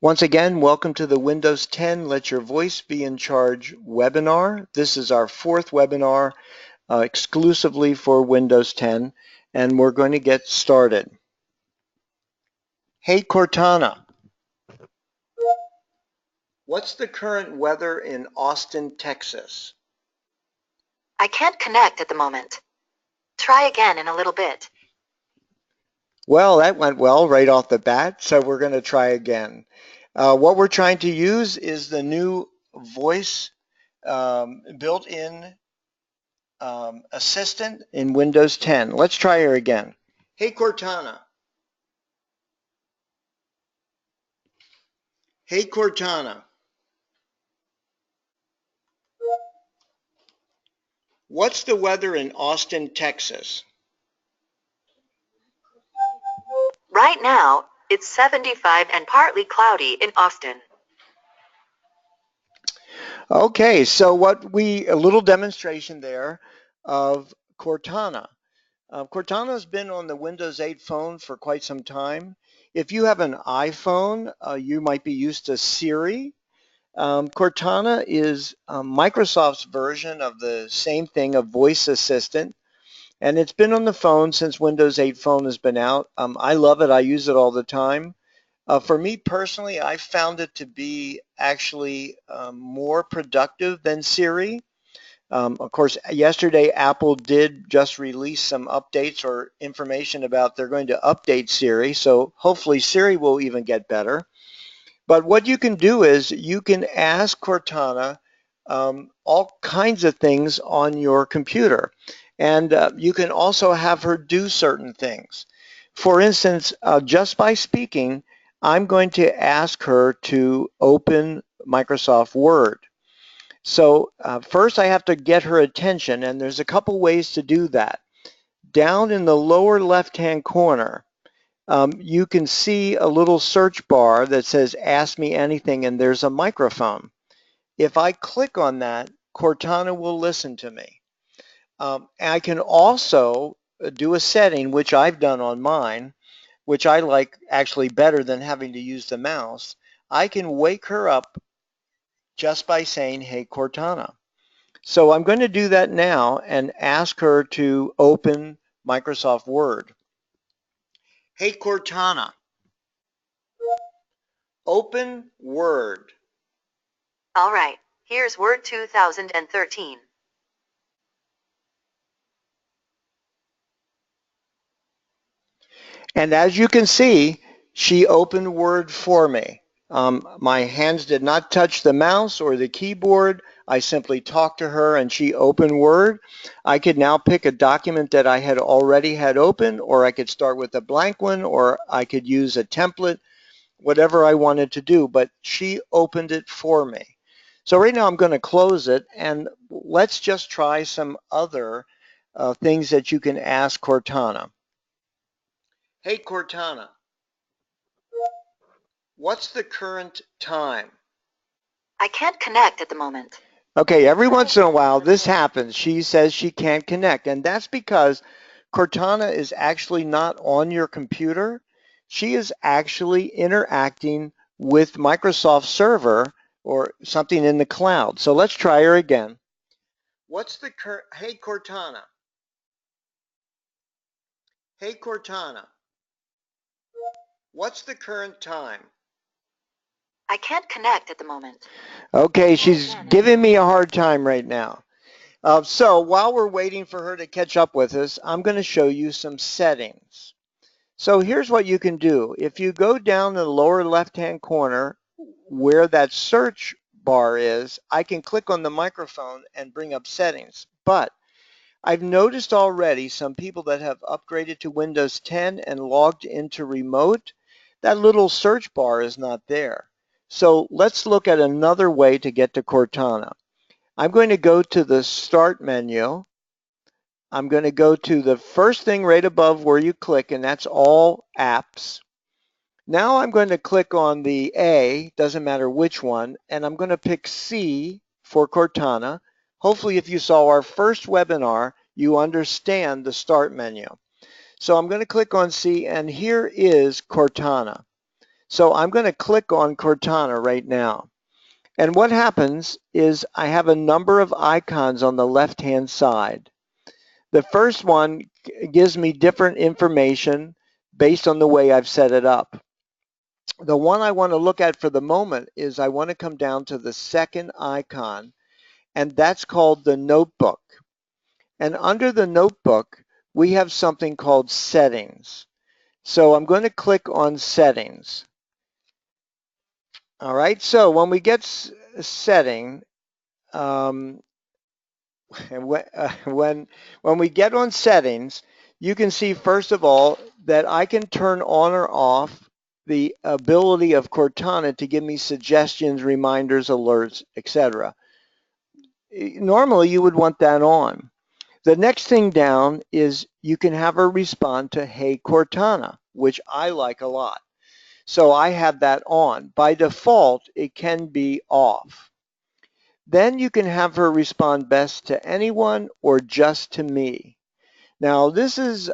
Once again, welcome to the Windows 10 Let Your Voice Be in Charge webinar. This is our fourth webinar exclusively for Windows 10, and we're going to get started. Hey Cortana, what's the current weather in Austin, Texas? I can't connect at the moment. Try again in a little bit. Well, that went well right off the bat, so we're going to try again. What we're trying to use is the new voice built-in assistant in Windows 10. Let's try her again. Hey Cortana. Hey Cortana. What's the weather in Austin, Texas? Right now, it's 75 and partly cloudy in Austin. Okay, so a little demonstration there of Cortana. Cortana has been on the Windows 8 phone for quite some time. If you have an iPhone, you might be used to Siri. Cortana is Microsoft's version of the same thing, a voice assistant, and it's been on the phone since Windows 8 phone has been out. I love it. I use it all the time. For me personally, I found it to be actually more productive than Siri. Of course, yesterday Apple did just release some updates or information about they're going to update Siri, so hopefully Siri will even get better. But what you can do is you can ask Cortana all kinds of things on your computer, and you can also have her do certain things. For instance, just by speaking, I'm going to ask her to open Microsoft Word. So first I have to get her attention, and there's a couple ways to do that. Down in the lower left-hand corner, you can see a little search bar that says Ask Me Anything, and there's a microphone. If I click on that, Cortana will listen to me. I can also do a setting, which I've done on mine, which I like actually better than having to use the mouse. I can wake her up just by saying, Hey Cortana. So I'm going to do that now and ask her to open Microsoft Word. Hey Cortana, open Word. All right, here's Word 2013. And as you can see, she opened Word for me. My hands did not touch the mouse or the keyboard. I simply talked to her and she opened Word. I could now pick a document that I had already had open, or I could start with a blank one, or I could use a template, whatever I wanted to do, but she opened it for me. So right now I'm going to close it, and let's just try some other things that you can ask Cortana. Hey Cortana, what's the current time? I can't connect at the moment. Okay, every once in a while this happens. She says she can't connect, and that's because Cortana is actually not on your computer. She is actually interacting with Microsoft Server or something in the cloud. So let's try her again. What's the current? Hey Cortana. Hey Cortana. What's the current time? I can't connect at the moment. Okay, she's giving me a hard time right now. So while we're waiting for her to catch up with us, I'm going to show you some settings. So here's what you can do. If you go down in the lower left-hand corner where that search bar is, I can click on the microphone and bring up settings. But I've noticed already some people that have upgraded to Windows 10 and logged into remote, that little search bar is not there. So let's look at another way to get to Cortana. I'm going to go to the Start menu. I'm going to go to the first thing right above where you click, and that's All Apps. Now I'm going to click on the A, doesn't matter which one, and I'm going to pick C for Cortana. Hopefully, if you saw our first webinar, you understand the Start menu. So I'm going to click on C, and here is Cortana. So I'm going to click on Cortana right now. And what happens is I have a number of icons on the left-hand side. The first one gives me different information based on the way I've set it up. The one I want to look at for the moment is I want to come down to the second icon, and that's called the notebook. And under the notebook, we have something called settings. So I'm going to click on settings. All right, so when we get setting, um, when we get on settings, you can see first of all that I can turn on or off the ability of Cortana to give me suggestions, reminders, alerts, etc. Normally you would want that on. The next thing down is you can have her respond to Hey Cortana, which I like a lot. So I have that on. By default, it can be off. Then you can have her respond best to anyone or just to me. Now, this is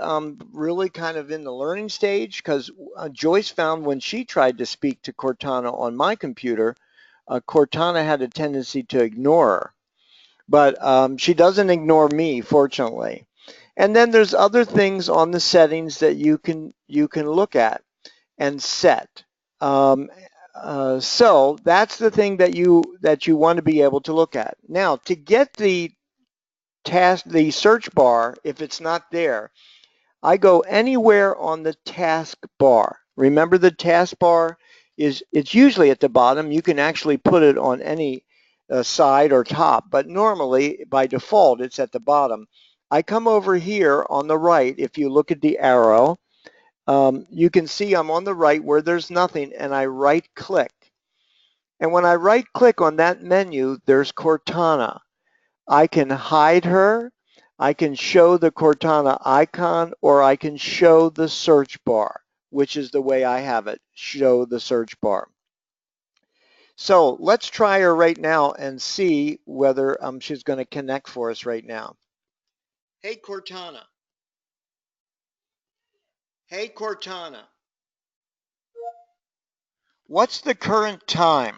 really kind of in the learning stage because Joyce found when she tried to speak to Cortana on my computer, Cortana had a tendency to ignore her. But she doesn't ignore me, fortunately. And then there's other things on the settings that you can look at and set. Um, so that's the thing that you want to be able to look at. Now, to get the search bar, if it's not there, I go anywhere on the task bar. Remember, the task bar it's usually at the bottom. You can actually put it on any side or top, but normally by default it's at the bottom. I come over here on the right. If you look at the arrow, you can see I'm on the right where there's nothing, and I right click. And when I right click on that menu, there's Cortana. I can hide her, I can show the Cortana icon, or I can show the search bar, which is the way I have it, show the search bar. So let's try her right now and see whether she's going to connect for us right now. Hey Cortana. Hey Cortana. What's the current time?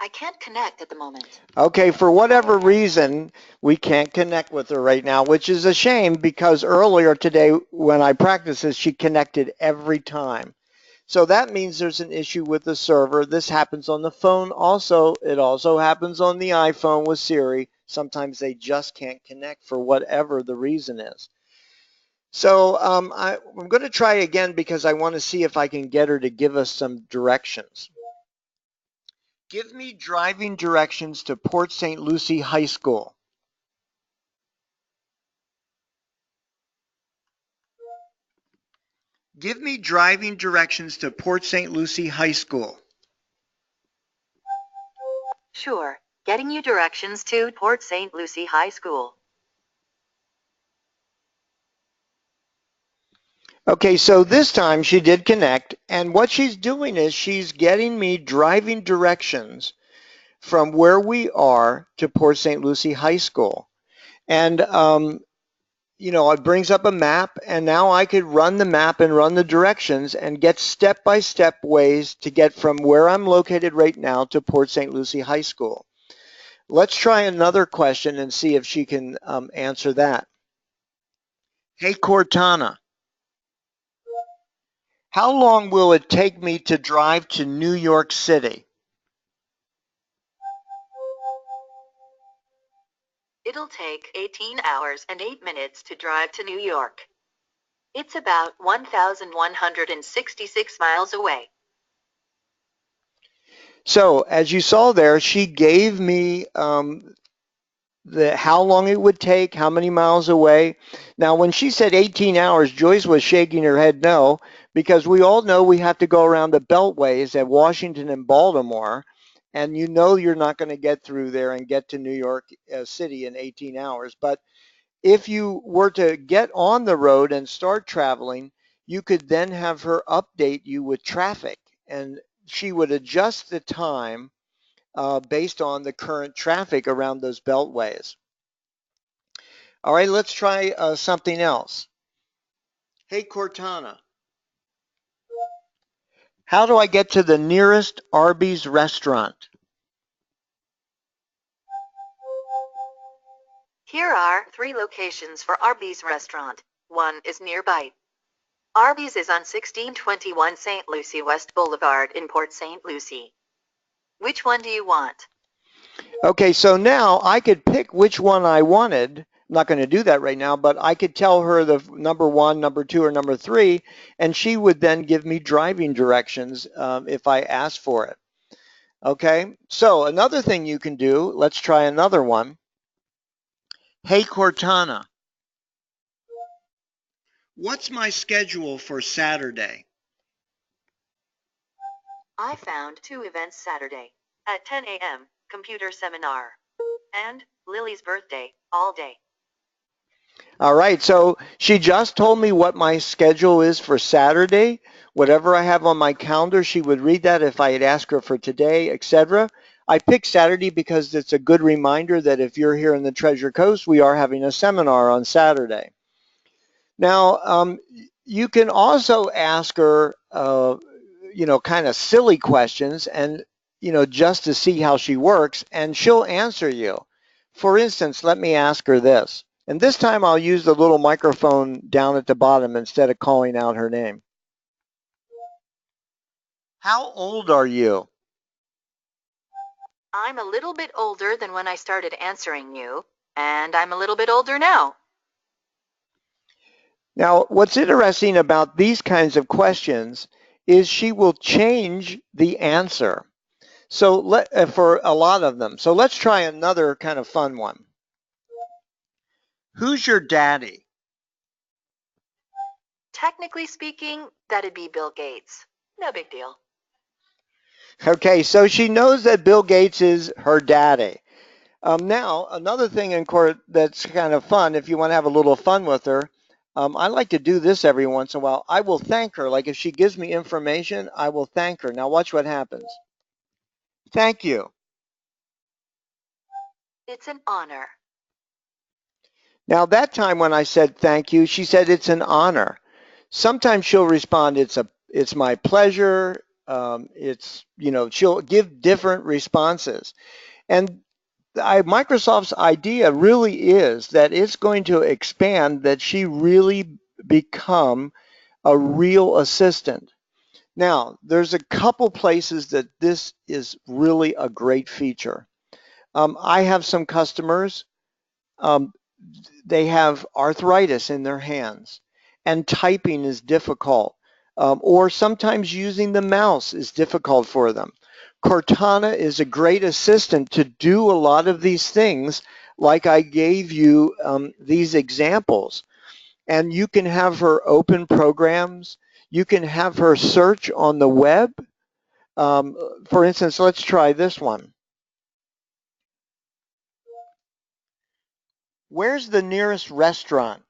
I can't connect at the moment. Okay, for whatever reason, we can't connect with her right now, which is a shame because earlier today when I practiced this, she connected every time. So that means there's an issue with the server. This happens on the phone also. It also happens on the iPhone with Siri. Sometimes they just can't connect for whatever the reason is. So I'm going to try again because I want to see if I can get her to give us some directions. Give me driving directions to Port St. Lucie High School. Give me driving directions to Port St. Lucie High School. Sure. Getting you directions to Port St. Lucie High School. Okay, so this time she did connect, and what she's doing is she's getting me driving directions from where we are to Port St. Lucie High School. And, it brings up a map, and now I could run the map and run the directions and get step-by-step ways to get from where I'm located right now to Port St. Lucie High School. Let's try another question and see if she can answer that. Hey, Cortana, how long will it take me to drive to New York City? It'll take 18 hours and 8 minutes to drive to New York. It's about 1,166 miles away. So as you saw there, she gave me how long it would take, how many miles away. Now, when she said 18 hours, Joyce was shaking her head no, because we all know we have to go around the beltways at Washington and Baltimore, and you know you're not going to get through there and get to New York City in 18 hours. But if you were to get on the road and start traveling, you could then have her update you with traffic, and she would adjust the time based on the current traffic around those beltways. All right, let's try something else. Hey, Cortana, How do I get to the nearest Arby's restaurant? Here are 3 locations for Arbys restaurant. 1 is nearby. Arbys is on 1621 St. Lucie West Boulevard in Port St. Lucie. Which one do you want? Okay, so now I could pick which one I wanted. I'm not going to do that right now, but I could tell her the number 1, number 2, or number 3, and she would then give me driving directions if I asked for it. Okay, so another thing you can do, let's try another one. Hey Cortana, what's my schedule for Saturday? I found 2 events Saturday. At 10 a.m., computer seminar. And Lily's birthday, all day. All right, so she just told me what my schedule is for Saturday. Whatever I have on my calendar, she would read that if I had asked her for today, etc. I picked Saturday because it's a good reminder that if you're here in the Treasure Coast, we are having a seminar on Saturday. Now, you can also ask her, kind of silly questions and, just to see how she works, and she'll answer you. For instance, let me ask her this. And this time I'll use the little microphone down at the bottom instead of calling out her name. How old are you? I'm a little bit older than when I started answering you, and I'm a little bit older now. Now, what's interesting about these kinds of questions is she will change the answer. So for a lot of them. So let's try another kind of fun one. Who's your daddy? Technically speaking, that'd be Bill Gates. No big deal. Okay, so she knows that Bill Gates is her daddy. Now, another thing in court that's kind of fun, if you want to have a little fun with her, I like to do this every once in a while. I will thank her. Like if she gives me information, I will thank her. Now watch what happens. Thank you. It's an honor. Now that time when I said thank you, she said it's an honor. Sometimes she'll respond, it's my pleasure. She'll give different responses. And Microsoft's idea really is that it's going to expand, that she really become a real assistant. Now, there's a couple places that this is really a great feature. I have some customers, um, they have arthritis in their hands, and typing is difficult, or sometimes using the mouse is difficult for them. Cortana is a great assistant to do a lot of these things, like I gave you these examples. And you can have her open programs. You can have her search on the web. For instance, let's try this one. Where's the nearest restaurant?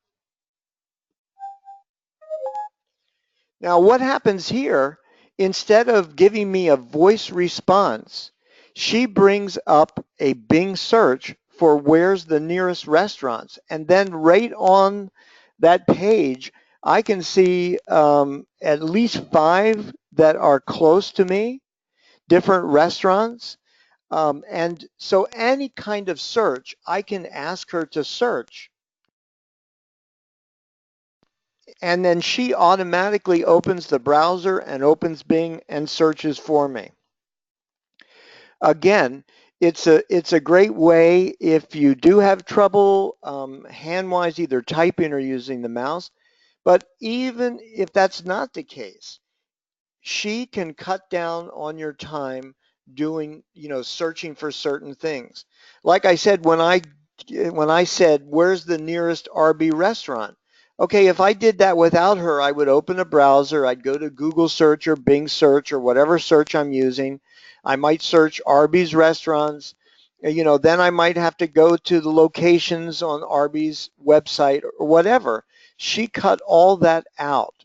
Now, what happens here, instead of giving me a voice response, she brings up a Bing search for where's the nearest restaurants. And then right on that page, I can see at least 5 that are close to me, different restaurants. And so any kind of search, I can ask her to search. And then she automatically opens the browser and opens Bing and searches for me. Again, it's a great way if you do have trouble hand-wise, either typing or using the mouse. But even if that's not the case, she can cut down on your time doing, searching for certain things. Like I said, when I said, where's the nearest RB restaurant? Okay, if I did that without her, I would open a browser, I'd go to Google search or Bing search or whatever search I'm using. I might search Arby's restaurants. Then I might have to go to the locations on Arby's website or whatever. She cut all that out.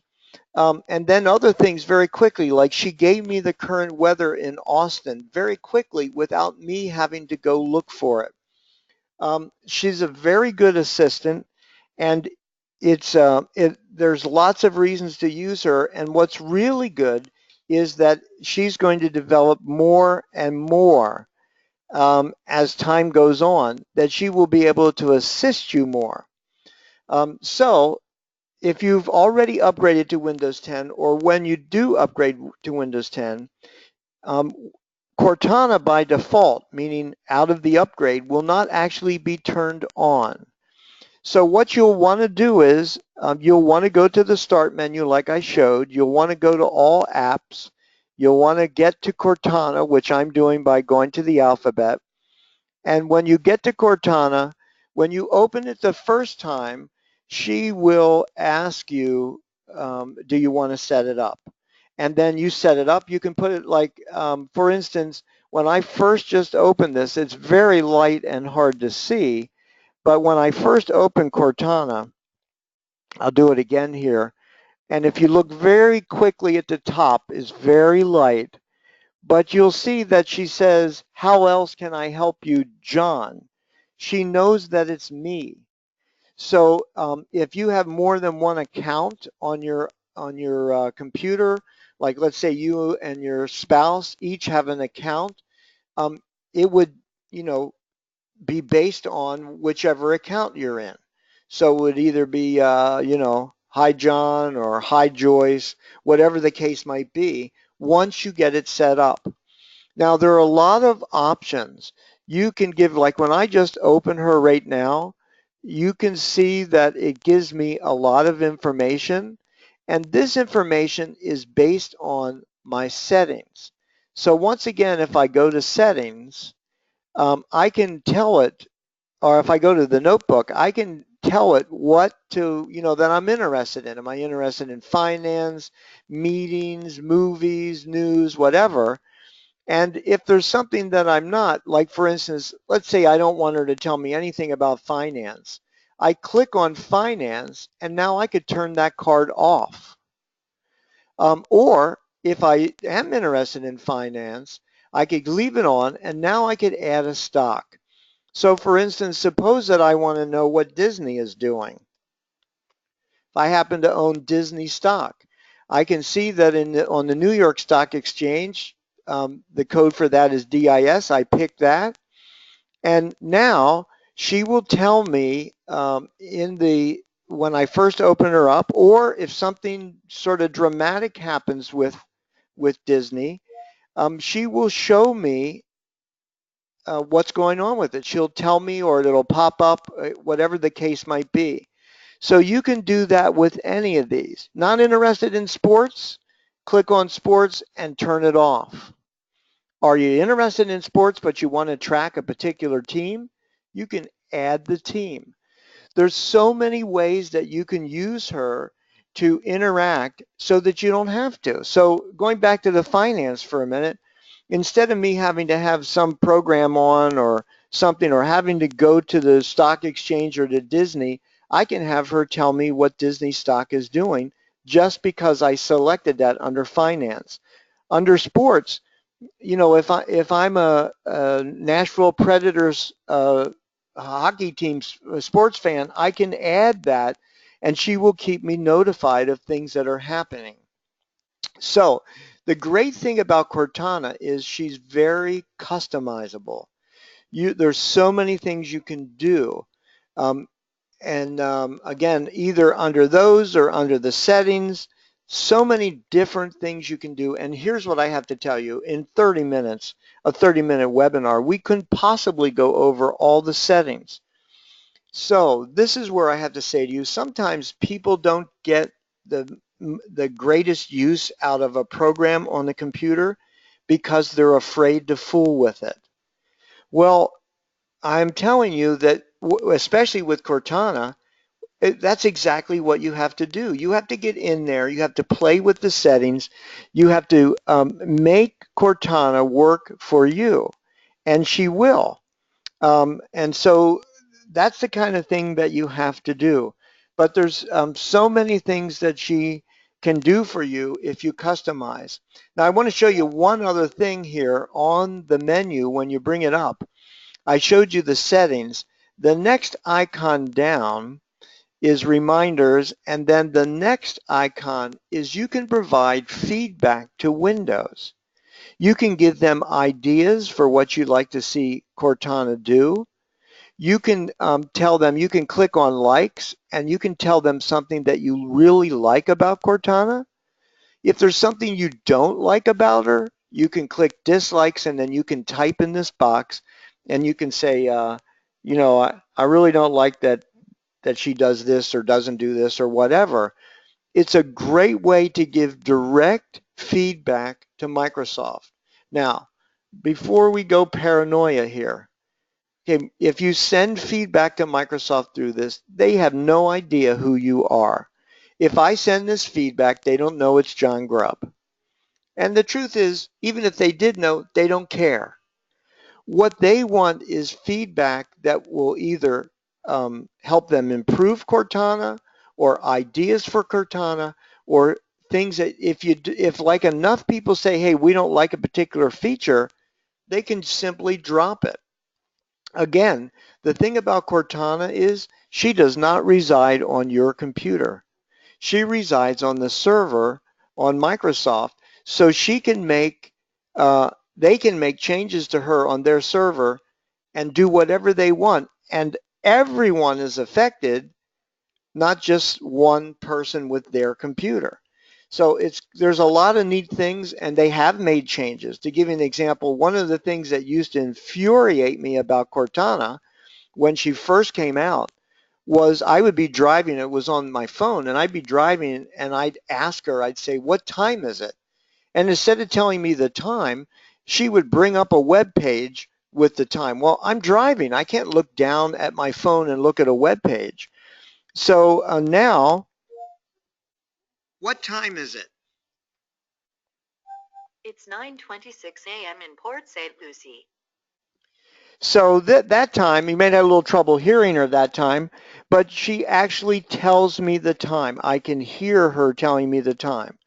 And then other things very quickly, like she gave me the current weather in Austin very quickly without me having to go look for it. She's a very good assistant, and there's lots of reasons to use her. And what's really good is that she's going to develop more and more as time goes on, that she will be able to assist you more. So if you've already upgraded to Windows 10, or when you do upgrade to Windows 10, um, Cortana by default, meaning out of the upgrade, will not actually be turned on. So what you'll want to do is you'll want to go to the start menu like I showed. You'll want to go to all apps. You'll want to get to Cortana, which I'm doing by going to the alphabet. And when you get to Cortana, when you open it the first time, she will ask you, do you want to set it up? And then you set it up. You can put it like, for instance, when I first just opened this, it's very light and hard to see. But when I first opened Cortana, I'll do it again here. And if you look very quickly at the top, it's very light. But you'll see that she says, how else can I help you, John? She knows that it's me. So if you have more than one account on your computer, like let's say you and your spouse each have an account, um, it would, you know, be based on whichever account you're in. So it would either be, hi John or hi Joyce, whatever the case might be, once you get it set up. Now, there are a lot of options. You can give, like when I just open her right now, you can see that it gives me a lot of information. And this information is based on my settings. So once again, if I go to settings, I can tell it, or if I go to the notebook, I can tell it what to, that I'm interested in. Am I interested in finance, meetings, movies, news, whatever? And if there's something that I'm not, like for instance, let's say I don't want her to tell me anything about finance. I click on finance and now I could turn that card off. Or if I am interested in finance, I could leave it on and now I could add a stock. So for instance, suppose that I want to know what Disney is doing. If I happen to own Disney stock, I can see that on the New York Stock Exchange, the code for that is DIS. I pick that. And now she will tell me when I first open her up, or if something sort of dramatic happens with Disney, she will show me what's going on with it. She'll tell me, or it'll pop up, whatever the case might be. So you can do that with any of these. Not interested in sports? Click on sports and turn it off. Are you interested in sports but you want to track a particular team? You can add the team. There's so many ways that you can use her to interact so that you don't have to. So going back to the finance for a minute, instead of me having to have some program on or something, or having to go to the stock exchange or to Disney, I can have her tell me what Disney stock is doing just because I selected that under finance. Under sports, if I'm a Nashville Predators hockey team sports fan, I can add that, and she will keep me notified of things that are happening. So the great thing about Cortana is she's very customizable. There's so many things you can do. Um, and again, either under those or under the settings, so many different things you can do. And here's what I have to tell you. In 30 minutes, a 30-minute webinar, we couldn't possibly go over all the settings. So this is where I have to say to you, sometimes people don't get the greatest use out of a program on the computer because they're afraid to fool with it. Well, I'm telling you that, especially with Cortana, that's exactly what you have to do. You have to get in there. You have to play with the settings. You have to make Cortana work for you, and she will. And so that's the kind of thing that you have to do. But there's so many things that she can do for you if you customize. Now, I want to show you one other thing here on the menu when you bring it up. I showed you the settings. The next icon down is reminders, and then the next icon is you can provide feedback to Windows. You can give them ideas for what you'd like to see Cortana do. You can tell them, you can click on likes, and you can tell them something that you really like about Cortana. If there's something you don't like about her, you can click dislikes, and then you can type in this box, and you can say, I really don't like that she does this or doesn't do this or whatever. It's a great way to give direct feedback to Microsoft. Now, before we go paranoia here, okay, if you send feedback to Microsoft through this, they have no idea who you are. If I send this feedback, they don't know it's John Grubb. And the truth is, even if they did know, they don't care. What they want is feedback that will either help them improve Cortana or ideas for Cortana or things that if like enough people say, hey, we don't like a particular feature, they can simply drop it. Again, the thing about Cortana is she does not reside on your computer. She resides on the server on Microsoft, so she can make they can make changes to her on their server and do whatever they want, and everyone is affected, not just one person with their computer. So there's a lot of neat things, and they have made changes. To give you an example, one of the things that used to infuriate me about Cortana when she first came out was I would be driving, it was on my phone, and I'd be driving and I'd ask her, I'd say, what time is it? And instead of telling me the time, she would bring up a web page with the time. Well, I'm driving. I can't look down at my phone and look at a web page. So now, what time is it? It's 9:26 a.m. in Port St. Lucie. So that time, you may have a little trouble hearing her that time, but she actually tells me the time. I can hear her telling me the time.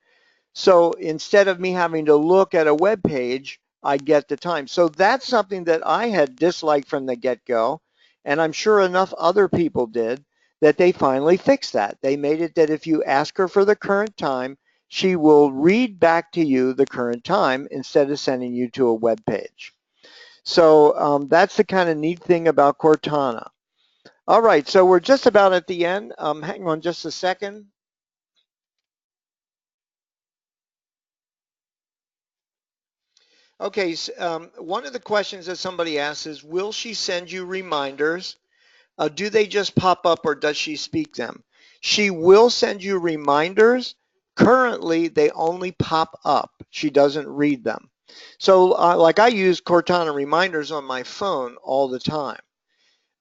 So instead of me having to look at a web page, I get the time. So that's something that I had disliked from the get-go, and I'm sure enough other people did, that they finally fixed that. They made it that if you ask her for the current time, she will read back to you the current time instead of sending you to a web page. So that's the kind of neat thing about Cortana. All right, so we're just about at the end. Hang on just a second. Okay, one of the questions that somebody asks is, will she send you reminders? Do they just pop up or does she speak them? She will send you reminders. Currently, they only pop up. She doesn't read them. So like I use Cortana reminders on my phone all the time.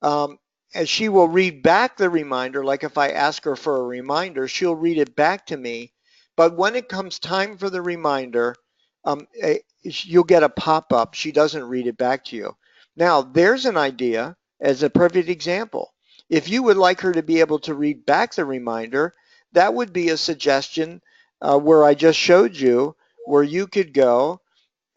Um, and she will read back the reminder, like if I ask her for a reminder, she'll read it back to me. But when it comes time for the reminder, you'll get a pop-up. She doesn't read it back to you. Now, there's an idea as a perfect example. If you would like her to be able to read back the reminder, that would be a suggestion where I just showed you where you could go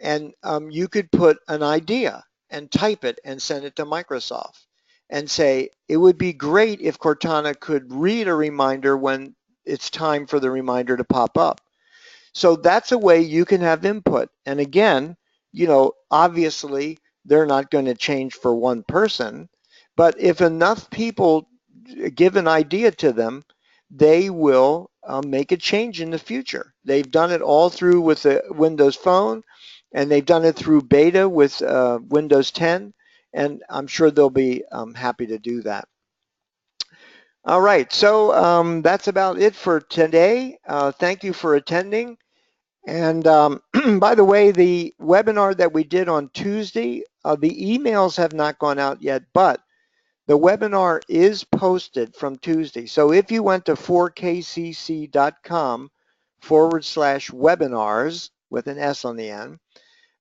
and you could put an idea and type it and send it to Microsoft and say, it would be great if Cortana could read a reminder when it's time for the reminder to pop up. So that's a way you can have input. And again, obviously they're not going to change for one person, but if enough people give an idea to them, they will make a change in the future. They've done it all through with the Windows Phone, and they've done it through beta with Windows 10, and I'm sure they'll be happy to do that. All right, so that's about it for today. Thank you for attending. And by the way, the webinar that we did on Tuesday, the emails have not gone out yet, but the webinar is posted from Tuesday. So if you went to 4kcc.com/webinars with an S on the end,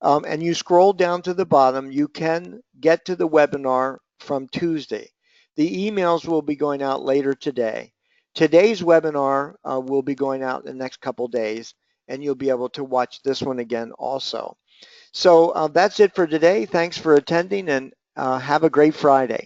and you scroll down to the bottom, you can get to the webinar from Tuesday. The emails will be going out later today. Today's webinar will be going out in the next couple days, and you'll be able to watch this one again also. So that's it for today. Thanks for attending, and have a great Friday.